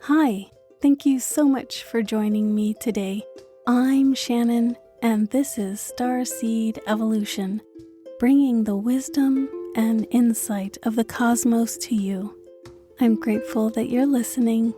Hi, thank you so much for joining me today. I'm Shannon, and this is Starseed Evolution, bringing the wisdom and insight of the cosmos to you. I'm grateful that you're listening.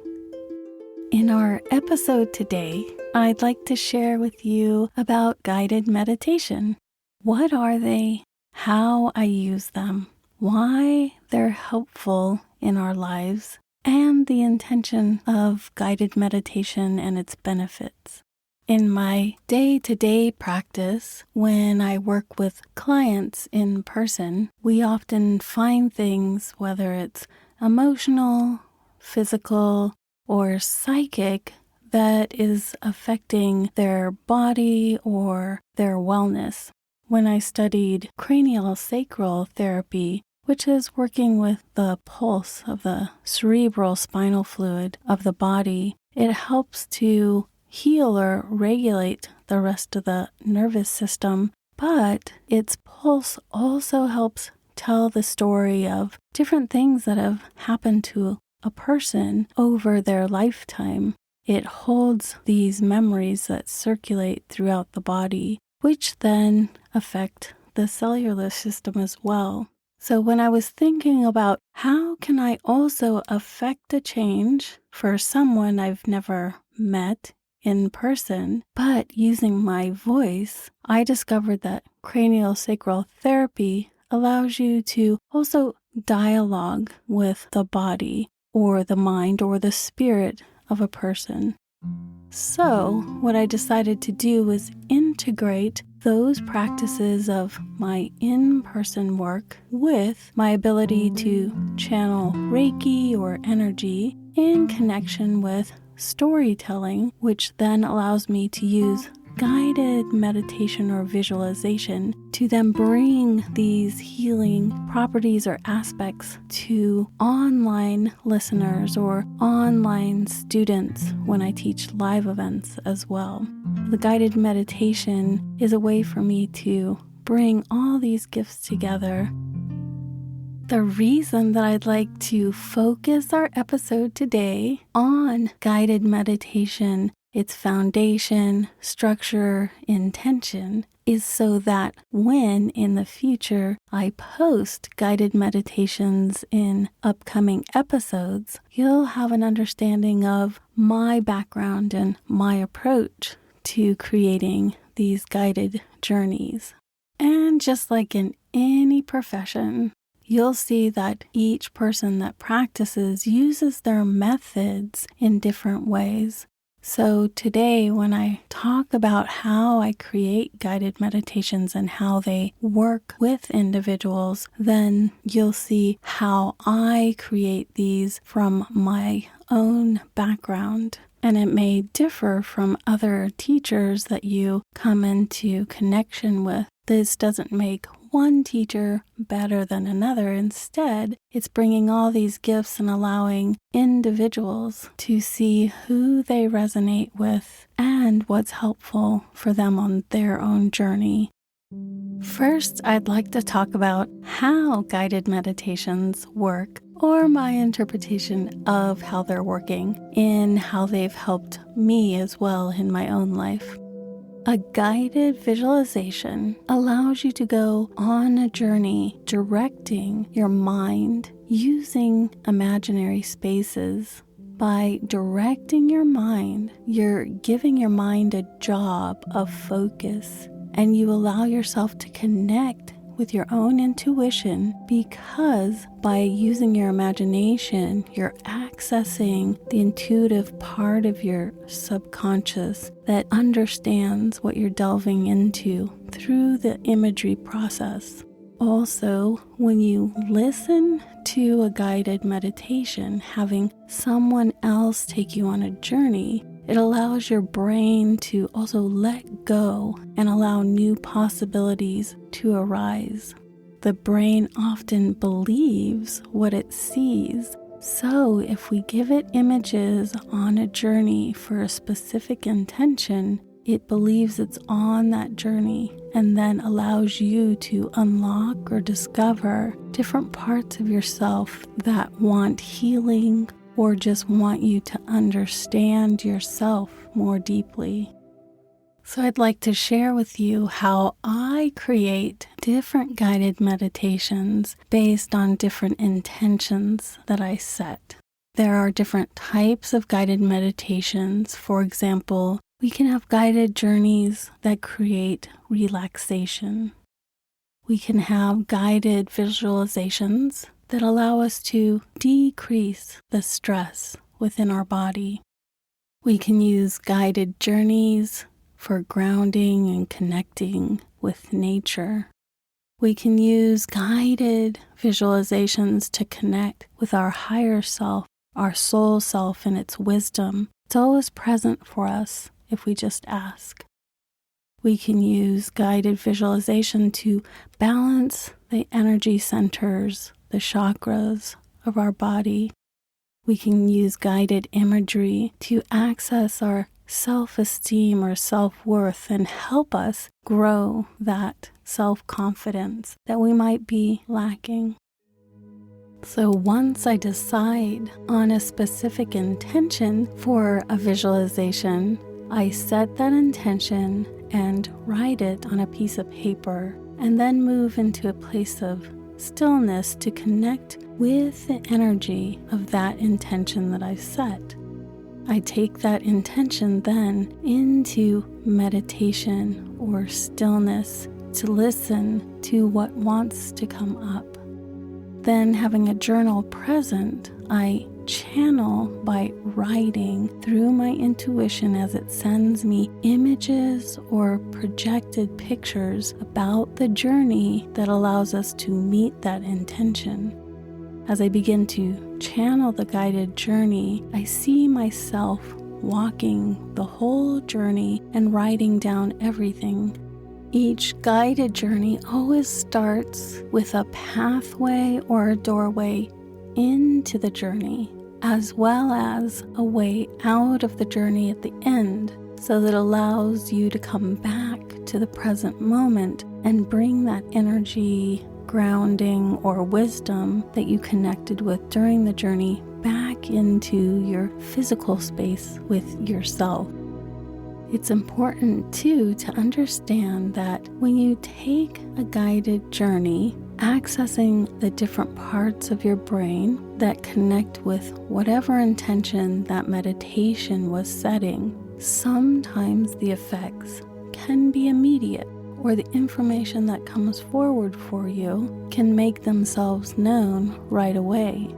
In our episode today, I'd like to share with you about guided meditation. What are they? How I use them? Why they're helpful in our lives? And the intention of guided meditation and its benefits. In my day-to-day practice, when I work with clients in person, we often find things, whether it's emotional, physical, or psychic, that is affecting their body or their wellness. When I studied Craniosacral Therapy, which is working with the pulse of the cerebral spinal fluid of the body, it helps to heal or regulate the rest of the nervous system, but its pulse also helps tell the story of different things that have happened to a person over their lifetime. It holds these memories that circulate throughout the body, which then affect the cellular system as well. So when I was thinking about how can I also affect a change for someone I've never met in person, but using my voice, I discovered that craniosacral therapy allows you to also dialogue with the body or the mind or the spirit of a person. So what I decided to do was integrate those practices of my in-person work with my ability to channel Reiki or energy in connection with storytelling, which then allows me to use guided meditation or visualization to then bring these healing properties or aspects to online listeners or online students when I teach live events as well. The guided meditation is a way for me to bring all these gifts together. The reason that I'd like to focus our episode today on guided meditation, its foundation, structure, intention, is so that when in the future I post guided meditations in upcoming episodes, you'll have an understanding of my background and my approach to creating these guided journeys. And just like in any profession, you'll see that each person that practices uses their methods in different ways. So today, when I talk about how I create guided meditations and how they work with individuals, then you'll see how I create these from my own background. And it may differ from other teachers that you come into connection with. This doesn't make one teacher better than another. Instead, it's bringing all these gifts and allowing individuals to see who they resonate with and what's helpful for them on their own journey. First, I'd like to talk about how guided meditations work, or my interpretation of how they're working, in how they've helped me as well in my own life. A guided visualization allows you to go on a journey directing your mind using imaginary spaces. By directing your mind, you're giving your mind a job of focus, and you allow yourself to connect with your own intuition, because by using your imagination, you're accessing the intuitive part of your subconscious that understands what you're delving into through the imagery process. Also, when you listen to a guided meditation, having someone else take you on a journey, it allows your brain to also let go and allow new possibilities to arise. The brain often believes what it sees. So if we give it images on a journey for a specific intention, it believes it's on that journey and then allows you to unlock or discover different parts of yourself that want healing or just want you to understand yourself more deeply. So I'd like to share with you how I create different guided meditations based on different intentions that I set. There are different types of guided meditations. For example, we can have guided journeys that create relaxation. We can have guided visualizations that allow us to decrease the stress within our body. We can use guided journeys for grounding and connecting with nature. We can use guided visualizations to connect with our higher self, our soul self and its wisdom. It's always present for us if we just ask. We can use guided visualization to balance the energy centers, the chakras of our body. We can use guided imagery to access our self-esteem or self-worth and help us grow that self-confidence that we might be lacking. So once I decide on a specific intention for a visualization, I set that intention and write it on a piece of paper and then move into a place of stillness to connect with the energy of that intention that I've set. I take that intention then into meditation or stillness to listen to what wants to come up. Then, having a journal present, I channel by writing through my intuition as it sends me images or projected pictures about the journey that allows us to meet that intention. As I begin to channel the guided journey, I see myself walking the whole journey and writing down everything. Each guided journey always starts with a pathway or a doorway into the journey, as well as a way out of the journey at the end, so that it allows you to come back to the present moment and bring that energy, grounding, or wisdom that you connected with during the journey back into your physical space with yourself. It's important, too, to understand that when you take a guided journey, accessing the different parts of your brain that connect with whatever intention that meditation was setting, sometimes the effects can be immediate, or the information that comes forward for you can make themselves known right away.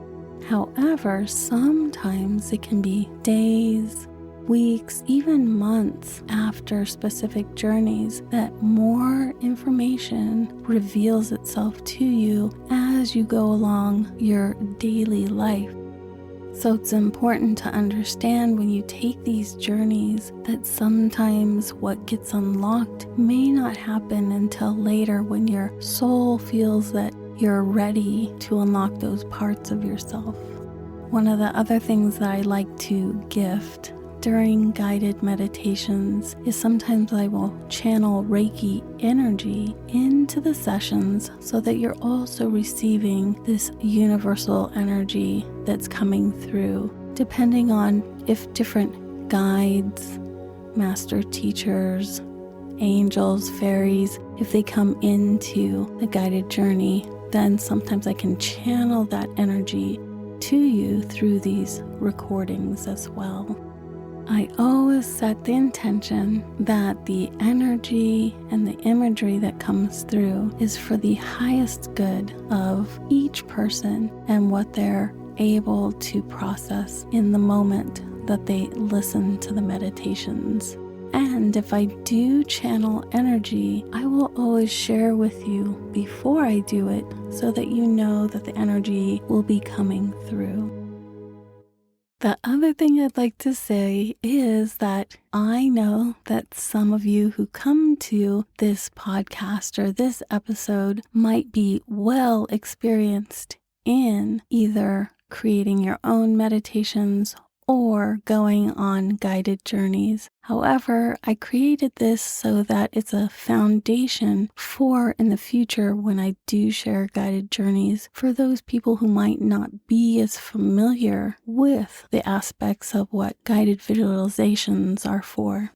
However, sometimes it can be days, weeks, even months after specific journeys that more information reveals itself to you as you go along your daily life. So it's important to understand when you take these journeys that sometimes what gets unlocked may not happen until later when your soul feels that you're ready to unlock those parts of yourself. One of the other things that I like to gift during guided meditations is sometimes I will channel Reiki energy into the sessions so that you're also receiving this universal energy that's coming through, depending on if different guides, master teachers, angels, fairies, if they come into the guided journey, then sometimes I can channel that energy to you through these recordings as well. I always set the intention that the energy and the imagery that comes through is for the highest good of each person and what they're able to process in the moment that they listen to the meditations. And if I do channel energy, I will always share with you before I do it so that you know that the energy will be coming through. The other thing I'd like to say is that I know that some of you who come to this podcast or this episode might be well experienced in either creating your own meditations or going on guided journeys. However, I created this so that it's a foundation for in the future when I do share guided journeys for those people who might not be as familiar with the aspects of what guided visualizations are for.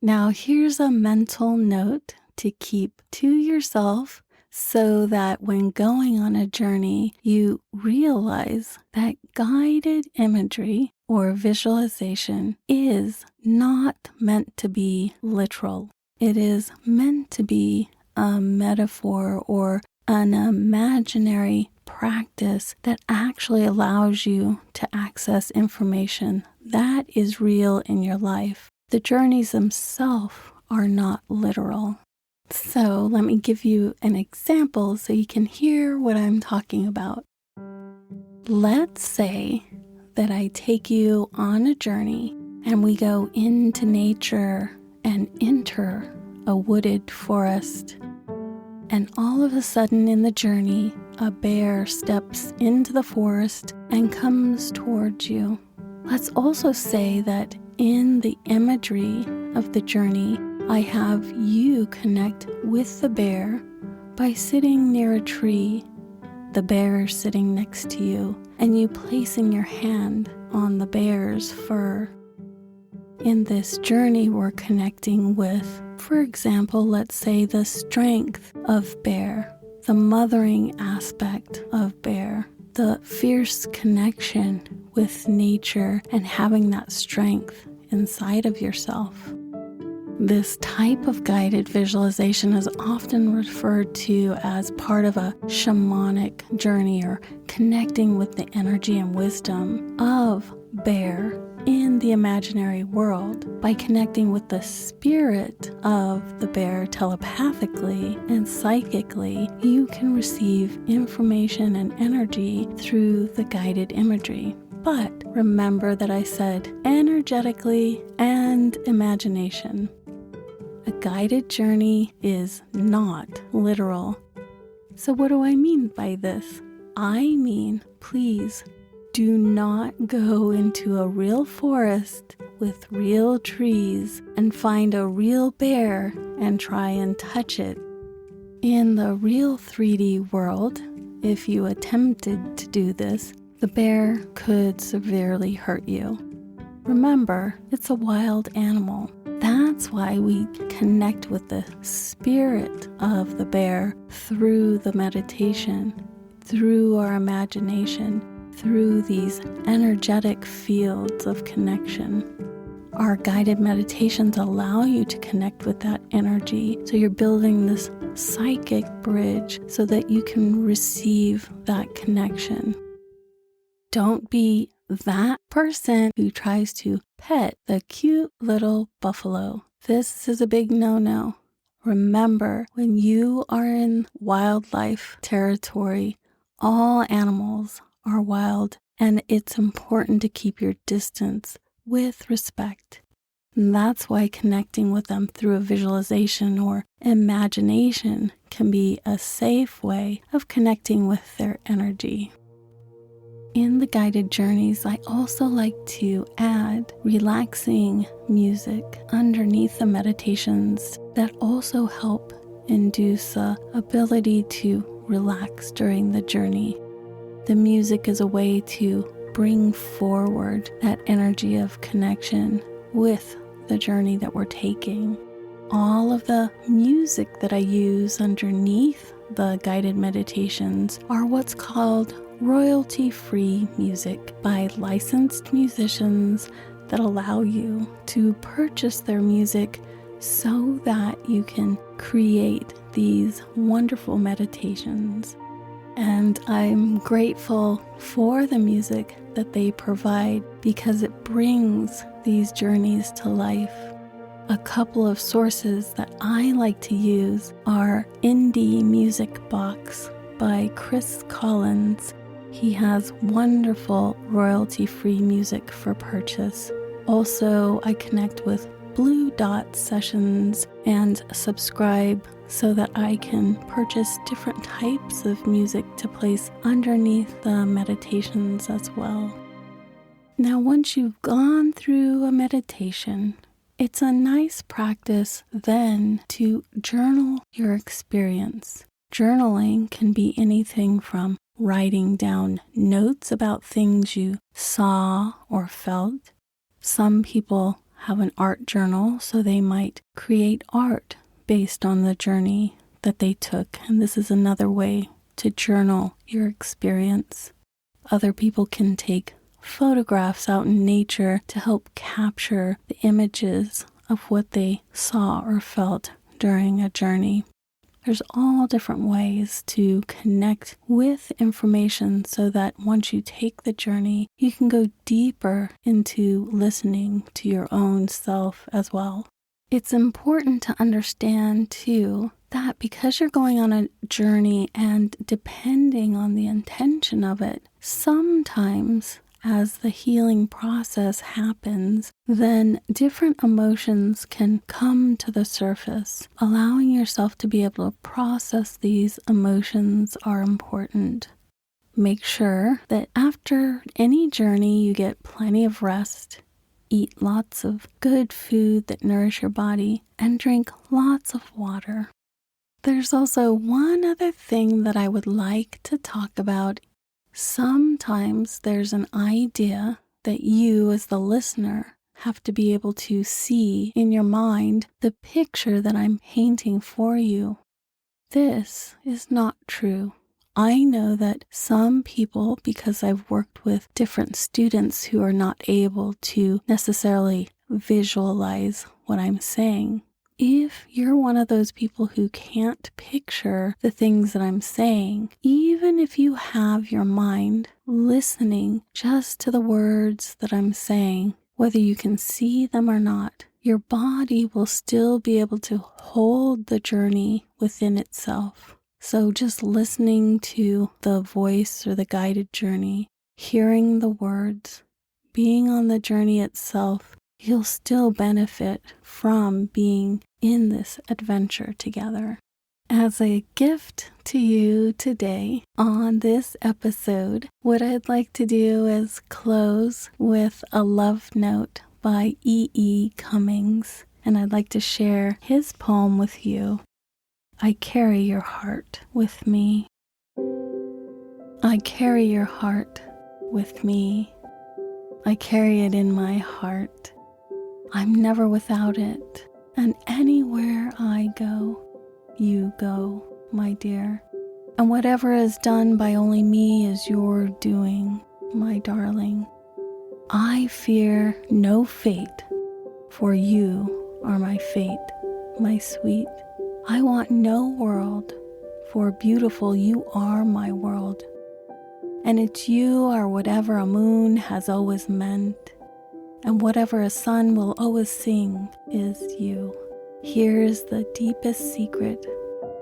Now, here's a mental note to keep to yourself so that when going on a journey, you realize that guided imagery or visualization is not meant to be literal. It is meant to be a metaphor or an imaginary practice that actually allows you to access information that is real in your life. The journeys themselves are not literal. So let me give you an example so you can hear what I'm talking about. Let's say that I take you on a journey and we go into nature and enter a wooded forest. And all of a sudden in the journey, a bear steps into the forest and comes towards you. Let's also say that in the imagery of the journey, I have you connect with the bear by sitting near a tree, the bear sitting next to you, and you placing your hand on the bear's fur. In this journey, we're connecting with, for example, let's say the strength of bear, the mothering aspect of bear, the fierce connection with nature and having that strength inside of yourself. This type of guided visualization is often referred to as part of a shamanic journey or connecting with the energy and wisdom of bear in the imaginary world. By connecting with the spirit of the bear telepathically and psychically, you can receive information and energy through the guided imagery. But remember that I said energetically and imagination. A guided journey is not literal. So what do I mean by this? I mean, please do not go into a real forest with real trees and find a real bear and try and touch it. In the real 3D world, if you attempted to do this, the bear could severely hurt you. Remember, it's a wild animal. That's why we connect with the spirit of the bear through the meditation, through our imagination, through these energetic fields of connection. Our guided meditations allow you to connect with that energy. So you're building this psychic bridge so that you can receive that connection. Don't be that person who tries to pet the cute little buffalo. This is a big no-no. Remember, when you are in wildlife territory, all animals are wild, and it's important to keep your distance with respect. And that's why connecting with them through a visualization or imagination can be a safe way of connecting with their energy. In the guided journeys, I also like to add relaxing music underneath the meditations that also help induce the ability to relax during the journey. The music is a way to bring forward that energy of connection with the journey that we're taking. All of the music that I use underneath the guided meditations are what's called royalty-free music by licensed musicians that allow you to purchase their music so that you can create these wonderful meditations. And I'm grateful for the music that they provide because it brings these journeys to life. A couple of sources that I like to use are Indie Music Box by Chris Collins. He has wonderful royalty-free music for purchase. Also, I connect with Blue Dot Sessions and subscribe so that I can purchase different types of music to place underneath the meditations as well. Now, once you've gone through a meditation, it's a nice practice then to journal your experience. Journaling can be anything from writing down notes about things you saw or felt. Some people have an art journal, so they might create art based on the journey that they took, and this is another way to journal your experience. Other people can take photographs out in nature to help capture the images of what they saw or felt during a journey. There's all different ways to connect with information so that once you take the journey, you can go deeper into listening to your own self as well. It's important to understand, too, that because you're going on a journey and depending on the intention of it, sometimes as the healing process happens, then different emotions can come to the surface. Allowing yourself to be able to process these emotions are important. Make sure that after any journey, you get plenty of rest, eat lots of good food that nourish your body, and drink lots of water. There's also one other thing that I would like to talk about. Sometimes there's an idea that you, as the listener, have to be able to see in your mind the picture that I'm painting for you. This is not true. I know that some people, because I've worked with different students who are not able to necessarily visualize what I'm saying, if you're one of those people who can't picture the things that I'm saying, even if you have your mind listening just to the words that I'm saying, whether you can see them or not, your body will still be able to hold the journey within itself. So just listening to the voice or the guided journey, hearing the words, being on the journey itself, you'll still benefit from being in this adventure together. As a gift to you today on this episode, what I'd like to do is close with a love note by E.E. Cummings, and I'd like to share his poem with you. I carry your heart with me. I carry your heart with me. I carry it in my heart. I'm never without it, and anywhere I go, you go, my dear. And whatever is done by only me is your doing, my darling. I fear no fate, for you are my fate, my sweet. I want no world, for beautiful you are my world. And it's you are whatever a moon has always meant, and whatever a sun will always sing is you. Here's the deepest secret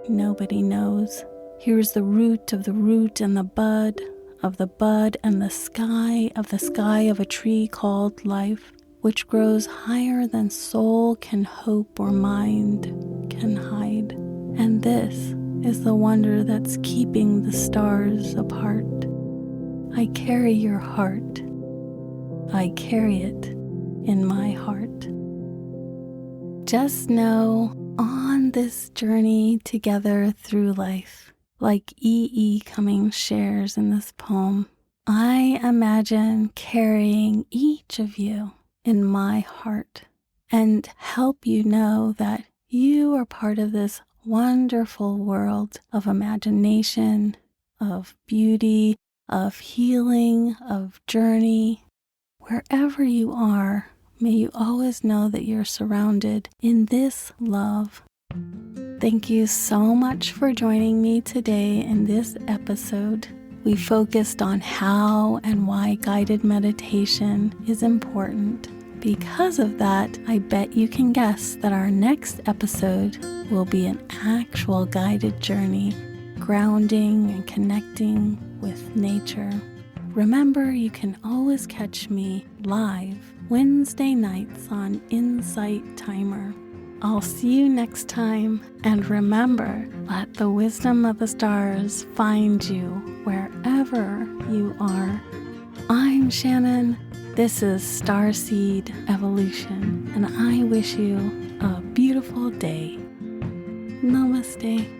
nobody knows. Here's the root of the root and the bud of the bud and the sky of a tree called life, which grows higher than soul can hope or mind can hide. And this is the wonder that's keeping the stars apart. I carry your heart. I carry it in my heart. Just know, on this journey together through life, like E.E. Cummings shares in this poem, I imagine carrying each of you in my heart and help you know that you are part of this wonderful world of imagination, of beauty, of healing, of journey. Wherever you are, may you always know that you're surrounded in this love. Thank you so much for joining me today in this episode. We focused on how and why guided meditation is important. Because of that, I bet you can guess that our next episode will be an actual guided journey, grounding and connecting with nature. Remember, you can always catch me live Wednesday nights on Insight Timer. I'll see you next time, and remember, let the wisdom of the stars find you wherever you are. I'm Shannon. This is Starseed Evolution, and I wish you a beautiful day. Namaste.